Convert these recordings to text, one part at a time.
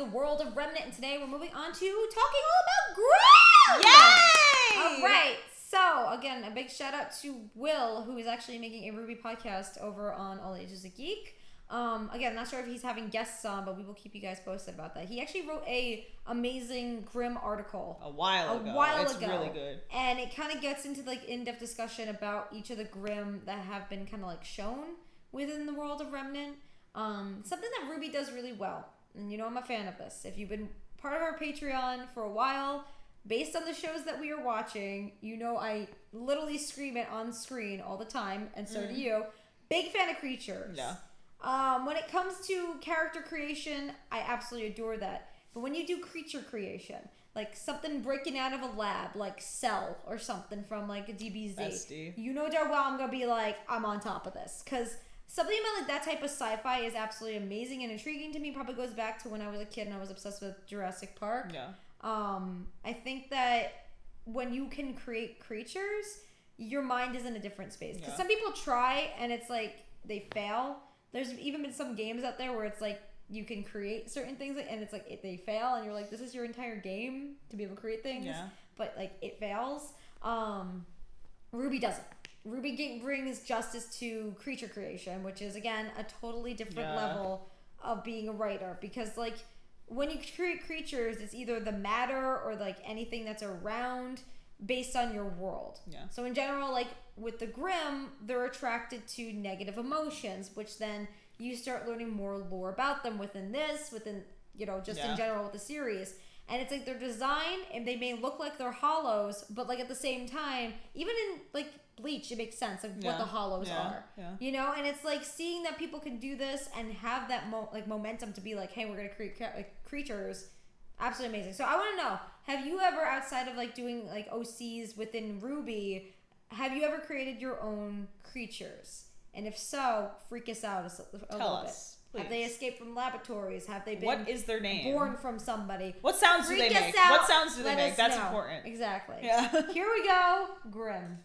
the world of Remnant, and today we're moving on to talking all about Grimm! Yay! All right, so again, a big shout out to Will, who is actually making a RWBY podcast over on All Ages of Geek. Again, not sure if he's having guests on, but we will keep you guys posted about that. He actually wrote a amazing Grimm article a while ago. It's really good. And it kind of gets into like in-depth discussion about each of the Grimm that have been kind of like shown within the world of Remnant. Something that RWBY does really well. And you know I'm a fan of this. If you've been part of our Patreon for a while, based on the shows that we are watching, you know I literally scream it on screen all the time, and so do you. Big fan of creatures. Yeah. When it comes to character creation, I absolutely adore that. But when you do creature creation, like something breaking out of a lab, like Cell or something from like a DBZ, Bestie. you know darn well I'm going to be like, I'm on top of this. Because something about like that type of sci-fi is absolutely amazing and intriguing to me. Probably goes back to when I was a kid and I was obsessed with Jurassic Park. Yeah. I think that when you can create creatures, your mind is in a different space. Because some people try and it's like they fail. There's even been some games out there where it's like you can create certain things and it's like they fail and you're like, this is your entire game to be able to create things, but like it fails. RWBY doesn't. RWBY brings justice to creature creation, which is again a totally different level of being a writer, because like when you create creatures, it's either the matter or like anything that's around based on your world. Yeah. So in general, like with the Grimm, they're attracted to negative emotions, which then you start learning more lore about them within you know, just in general with the series. And it's like their design, and they may look like they're hollows, but like at the same time, even in like Bleach, it makes sense of what the hollows are. Yeah. You know, and it's like seeing that people can do this and have that momentum to be like, hey, we're gonna create creatures. Absolutely amazing. So I want to know, have you ever, outside of like doing like OCs within RWBY, have you ever created your own creatures? And if so, freak us out a little bit. Please. Have they escaped from laboratories? Have they been what is their name? Born from somebody? What sounds do they make? What sounds do they make? That's important. Exactly. Yeah. Here we go. Grimm.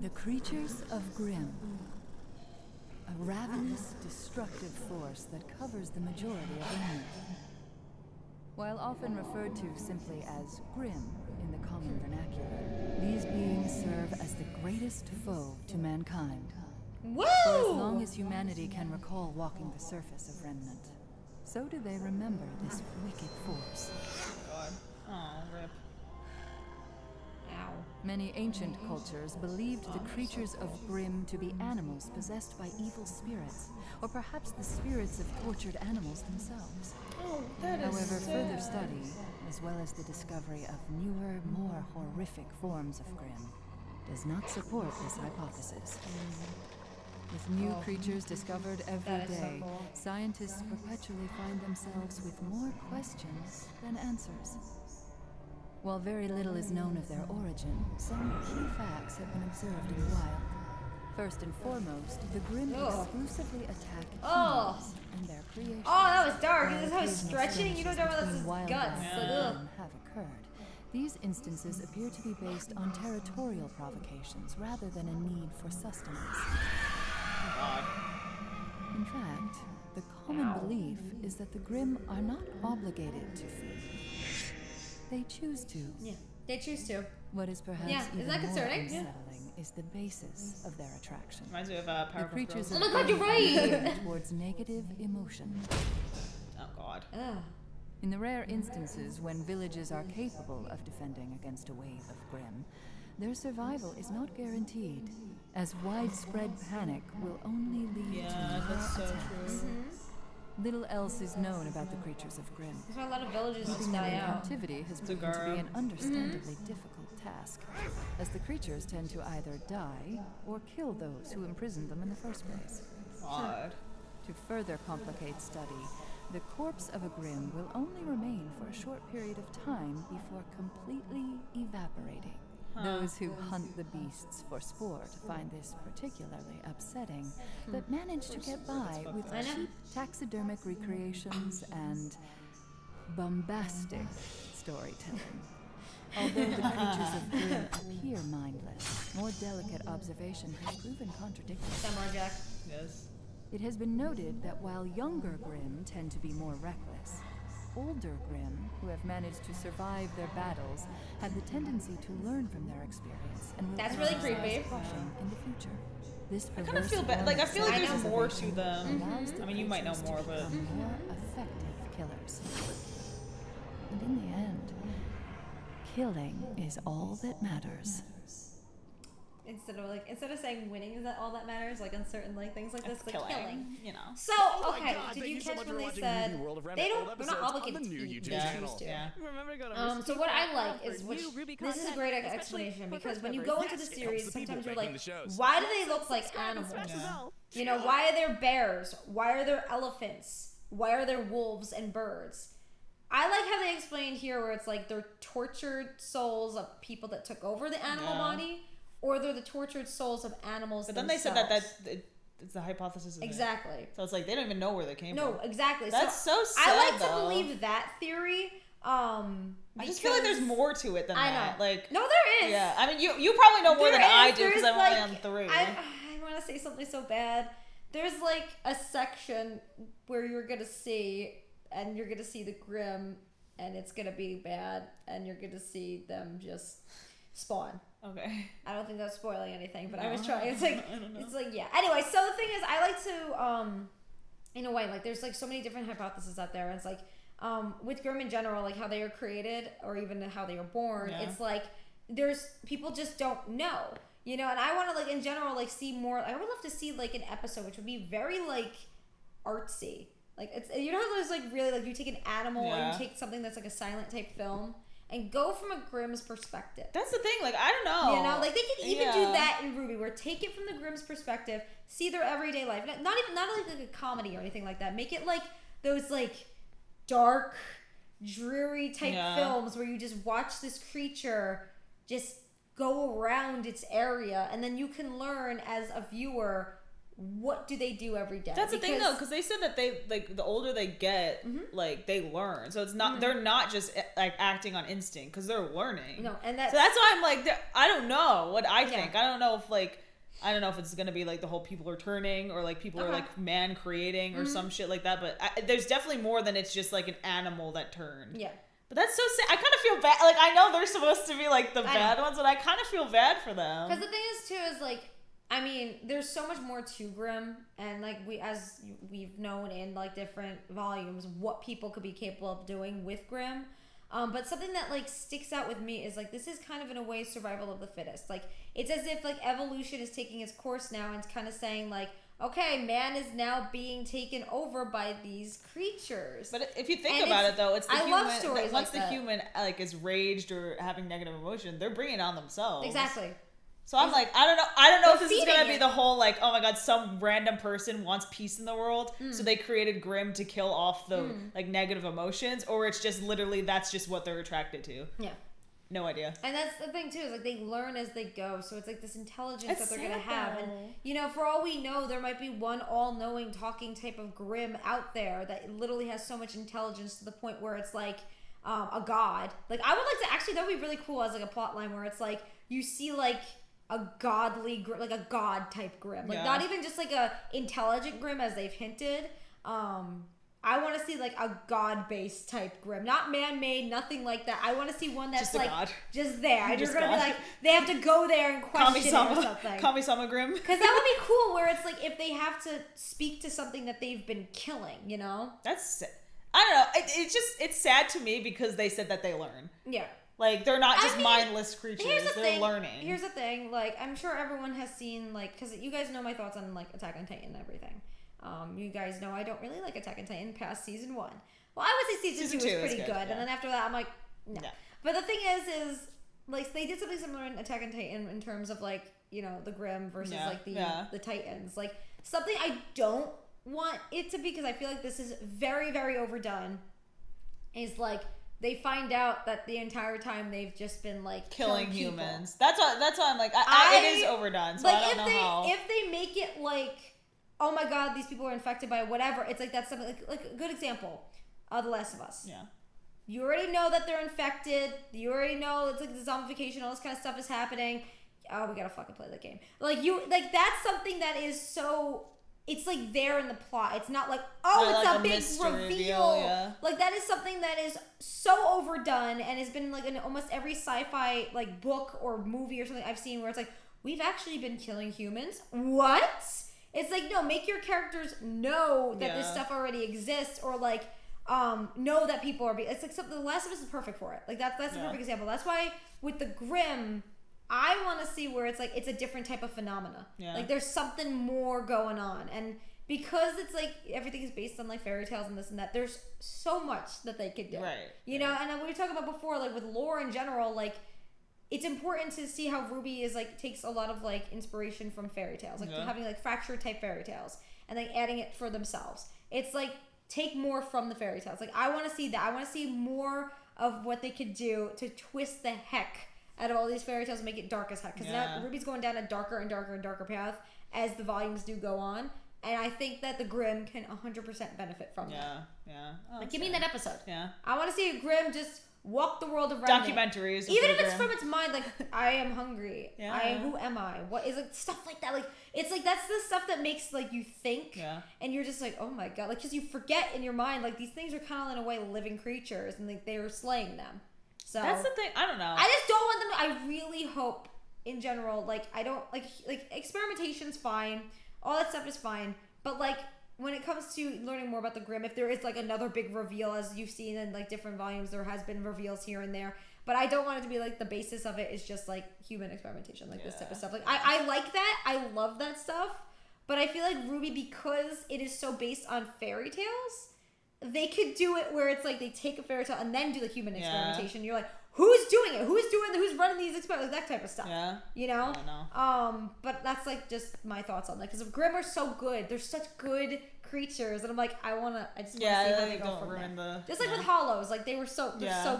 The creatures of Grimm. A ravenous, destructive force that covers the majority of Remnant. While often referred to simply as Grimm in the common vernacular, these beings serve as the greatest foe to mankind. Woo! For as long as humanity can recall walking the surface of Remnant, so do they remember this wicked force. God. Oh, rip. Many ancient cultures believed the creatures of Grimm to be animals possessed by evil spirits, or perhaps the spirits of tortured animals themselves. Oh, that is However, sad. further study, as well as the discovery of newer, more horrific forms of Grimm, does not support this hypothesis. With new creatures discovered every day, scientists perpetually find themselves with more questions than answers. While very little is known of their origin, some key facts have been observed in the wild. First and foremost, the Grimm exclusively attack humans and their creations. Oh, that was dark. This is how he's stretching. You don't know what that's his guts. Have occurred. These instances appear to be based on territorial provocations rather than a need for sustenance. God. In fact, the common belief is that the Grimm are not obligated to feed. They choose to. Yeah, they choose to. What is perhaps even more unsettling is the basis of their attraction. Reminds me of The Powerpuff creatures Girls. of God, you're right! towards negative emotion. Oh, God. Ugh. In the rare instances when villages are capable of defending against a wave of Grimm, their survival is not guaranteed, as widespread panic will only lead to more that's so attacks. true. Little else is known about the creatures of Grimm. That's why a lot of villages just Keeping them die in out. captivity has proven to be an understandably difficult task, as the creatures tend to either die or kill those who imprisoned them in the first place. God. To further complicate study, the corpse of a Grimm will only remain for a short period of time before completely evaporating. Those who hunt the beasts for sport find this particularly upsetting, but manage to get by with cheap taxidermic recreations and bombastic storytelling. Although the creatures of Grimm appear mindless, more delicate observation has proven contradictory. Samurai Jack. Yes. It has been noted that while younger Grimm tend to be more reckless, older Grimm, who have managed to survive their battles, have the tendency to learn from their experience and will That's really creepy. caution in the future. This I kind of feel bad. Like, I feel like there's more to them. allows the I mean, you might know creatures more, to but... become more effective killers. And in the end, killing is all that matters. Instead of saying winning is that all that matters, like on certain like things like this, It's like killing. you know. So okay, did you catch when they said they're not obligated to choose to? Yeah. So what I like is this is a great explanation because when you go into the series, sometimes you're like, why do they look like animals? Yeah. You know, why are there bears? Why are there elephants? Why are there wolves and birds? I like how they explained here where it's like they're tortured souls of people that took over the animal body, or they're the tortured souls of animals. But then they said that it's the hypothesis. Isn't exactly. It? So it's like they don't even know where they came from. No, exactly. That's so sad. I like though. to believe that theory. I just feel like there's more to it than that. Like no, there is. Yeah, I mean you probably know more than I do because I'm like, only on 3. I want to say something so bad. There's like a section where you're gonna see the Grimm, and it's gonna be bad, and you're gonna see them just spawn. Okay. I don't think that's spoiling anything, but I was trying. It's like yeah. Anyway, so the thing is, I like to in a way, like there's like so many different hypotheses out there. It's like with Grimm in general, like how they are created or even how they are born. Yeah. It's like there's people just don't know. You know, and I want to, like, in general, like, see more. I would love to see, like, an episode which would be very, like, artsy. Like, it's, you know how there's, like, really, like, you take an animal or you take something that's, like, a silent type film and go from a Grimm's perspective. That's the thing. Like, I don't know. You know, like, they can even do that in RWBY, where take it from the Grimm's perspective, see their everyday life. Not like a comedy or anything like that. Make it, like, those, like, dark, dreary type films where you just watch this creature just go around its area, and then you can learn as a viewer what do they do every day. That's the thing though, because they said that they like the older they get, like they learn. So it's not they're not just like acting on instinct because they're learning. No, and so that's why I'm like I don't know what I think. I don't know if it's gonna be like the whole people are turning or like people are like man creating or some shit like that. But there's definitely more than it's just like an animal that turned. Yeah. But that's so sad. I kind of feel bad. Like, I know they're supposed to be, like, the bad ones, but I kind of feel bad for them. Because the thing is, too, is, like, I mean, there's so much more to Grimm. And, like, we've known in, like, different volumes what people could be capable of doing with Grimm. But something that, like, sticks out with me is, like, this is kind of, in a way, survival of the fittest. Like, it's as if, like, evolution is taking its course now and it's kind of saying, like, okay, man is now being taken over by these creatures. But if you think about it, though, it's the human. Love stories once the human like is raged or having negative emotion, they're bringing it on themselves. Exactly. So I'm like, I don't know if this is gonna be the whole like, oh my god, some random person wants peace in the world, so they created Grimm to kill off the like negative emotions, or it's just literally that's just what they're attracted to. Yeah. No idea. And that's the thing too, is like they learn as they go. So it's like this intelligence that they're gonna have. And you know, for all we know, there might be one all-knowing talking type of Grimm out there that literally has so much intelligence to the point where it's like a god. Like I would like to actually, that would be really cool as like a plot line where it's like you see like a godly, like a god type Grimm. Like not even just like a intelligent Grimm as they've hinted. I want to see like a god-based type Grimm, not man-made, nothing like that. I want to see one that's like just there, and you're gonna be like, they have to go there and question it or something. Kami-sama Grimm. Because that would be cool, where it's like if they have to speak to something that they've been killing, you know? That's I don't know. It's sad to me because they said that they learn. Yeah. Like they're not just mindless creatures; they're learning. Here's the thing: like I'm sure everyone has seen like, because you guys know my thoughts on like Attack on Titan and everything. You guys know I don't really like Attack on Titan past season 1. Well, I would say season 2 was pretty good. And then after that, I'm like, no. Yeah. But the thing is like they did something similar in Attack on Titan in terms of like, you know, the Grimm versus like the Titans. Like something I don't want it to be, because I feel like this is very, very overdone, is like they find out that the entire time they've just been like killing humans. That's why I'm like, it is overdone. So like, I don't know how. If they make it like, oh my god, these people are infected by whatever. It's like that's something like a good example. The Last of Us. Yeah. you already know that they're infected. You already know it's like the zombification, all this kind of stuff is happening. Oh, we gotta fucking play the game. Like that's something that is so. It's like there in the plot. It's not like, it's like a big reveal. Yeah. Like that is something that is so overdone and has been like in almost every sci-fi like book or movie or something I've seen where it's like, we've actually been killing humans. What? It's like, no, make your characters know that this stuff already exists, or like know that people are. It's like something. The Last of Us is perfect for it. Like that's the perfect example. That's why with the Grimm, I want to see where it's like it's a different type of phenomena. Yeah. Like there's something more going on, and because it's like everything is based on like fairy tales and this and that, there's so much that they could do. Right. You know, and we were talking about before, like with lore in general, like it's important to see how RWBY is like takes a lot of like inspiration from fairy tales, like having like fractured type fairy tales and like adding it for themselves. It's like take more from the fairy tales. Like I want to see that. I want to see more of what they could do to twist the heck out of all these fairy tales and make it dark as heck. Because now RWBY's going down a darker and darker and darker path as the volumes do go on. And I think that the Grimm can 100% benefit from that. Yeah. Oh, like, give me that episode. Yeah. I want to see a Grimm just walk the world of Remnant. Documentaries. Even if it's from its mind, like, I am hungry. Who am I? What is like stuff like that? Like, it's like, that's the stuff that makes, like, you think. Yeah. And you're just like, oh my God. Like, because you forget in your mind, like, these things are kind of, in a way, living creatures. And, like, they were slaying them. So that's the thing. I don't know. I just don't want them to, I really hope, in general, like, I don't, like experimentation's fine. All that stuff is fine. But, like, when it comes to learning more about the Grimm, if there is, like, another big reveal, as you've seen in, like, different volumes, there has been reveals here and there. But I don't want it to be, like, the basis of it is just, like, human experimentation, like, this type of stuff. Like, I like that. I love that stuff. But I feel like RWBY, because it is so based on fairy tales, they could do it where it's, like, they take a fairy tale and then do the human experimentation. You're like, who's doing it? Who's running these experiments? Like, that type of stuff. Yeah. You know? I don't know. But that's, like, just my thoughts on that. Because Grimm are so good. They're such good creatures. And I'm like, I just want to see how they go from there. Just like with Hollows. Like, they're so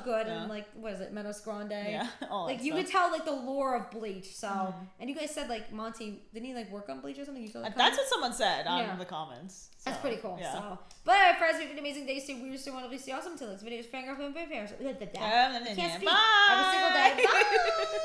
good. And, like, what is it? Menos Grande? Yeah. Like, you could tell, like, the lore of Bleach. So, and you guys said, like, Monty, didn't he, like, work on Bleach or something? You saw that That's what someone said on the comments. So, that's pretty cool. Yeah. So, but anyway, friends, we have an amazing day. Stay weird, stay wonderfully, stay awesome. Until next video, fangirl, fan, fan, fan. You can't speak every single day. Bye.